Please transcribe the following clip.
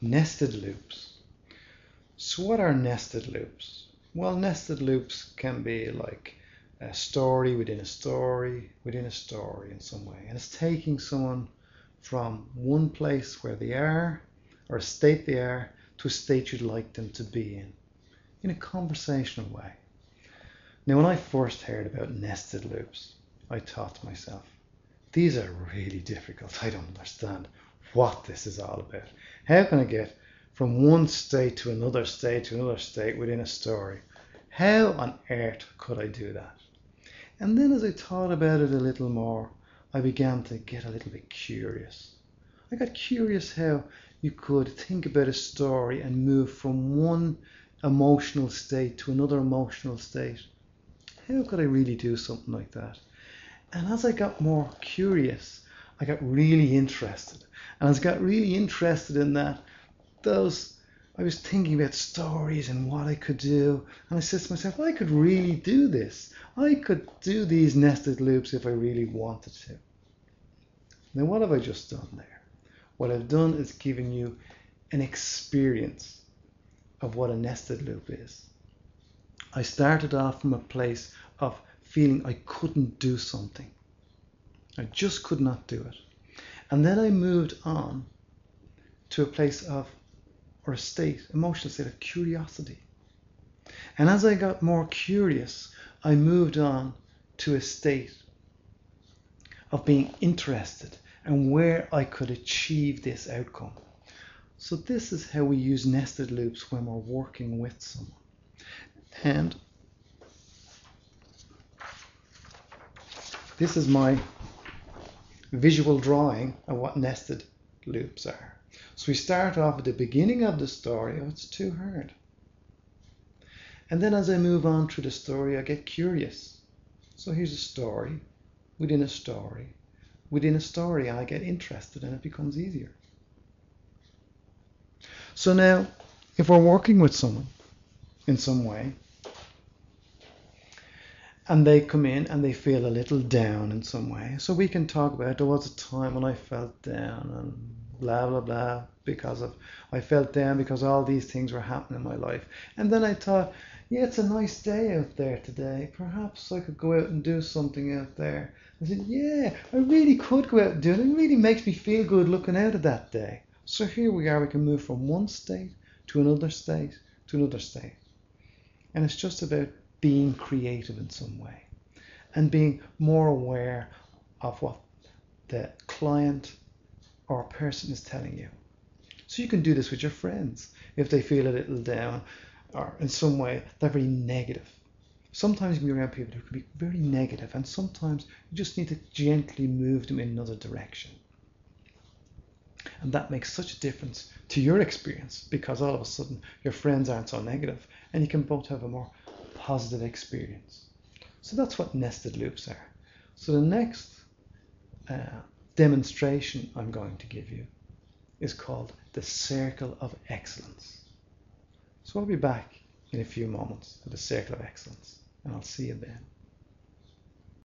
Nested loops. So what are nested loops? Well, nested loops can be like a story within a story within a story in some way. And it's taking someone from one place where they are, or a state they are, to a state you'd like them to be in a conversational way. Now, when I first heard about nested loops, I thought to myself, these are really difficult. I don't understand what this is all about. How can I get from one state to another state to another state within a story? How on earth could I do that? And then as I thought about it a little more, I began to get a little bit curious. I got curious how you could think about a story and move from one emotional state to another emotional state. How could I really do something like that? And as I got more curious, I got really interested. And as I got really interested in that, I was thinking about stories and what I could do. And I said to myself, I could really do this. I could do these nested loops if I really wanted to. Now, what have I just done there? What I've done is given you an experience of what a nested loop is. I started off from a place of feeling I couldn't do something. I just could not do it. And then I moved on to a place of, or a state, emotional state of curiosity. And as I got more curious, I moved on to a state of being interested and where I could achieve this outcome. So this is how we use nested loops when we're working with someone. And this is my visual drawing of what nested loops are. So we start off at the beginning of the story. Oh, it's too hard. And then as I move on through the story, I get curious. So here's a story within a story within a story, and I get interested and it becomes easier. So now, if we're working with someone in some way, and they come in and they feel a little down in some way, so we can talk about, there was a time when I felt down and blah, blah, blah, I felt down because all these things were happening in my life. And then I thought, yeah, it's a nice day out there today. Perhaps I could go out and do something out there. I said, yeah, I really could go out and do it. It really makes me feel good looking out at that day. So here we are, we can move from one state to another state to another state. And it's just about being creative in some way and being more aware of what the client or person is telling you. So you can do this with your friends if they feel a little down or in some way they're very negative. Sometimes you can be around people who can be very negative, and sometimes you just need to gently move them in another direction. And that makes such a difference to your experience, because all of a sudden your friends aren't so negative and you can both have a more positive experience. So that's what nested loops are. So the next demonstration I'm going to give you is called the Circle of Excellence. So I'll be back in a few moments with the Circle of Excellence, and I'll see you then.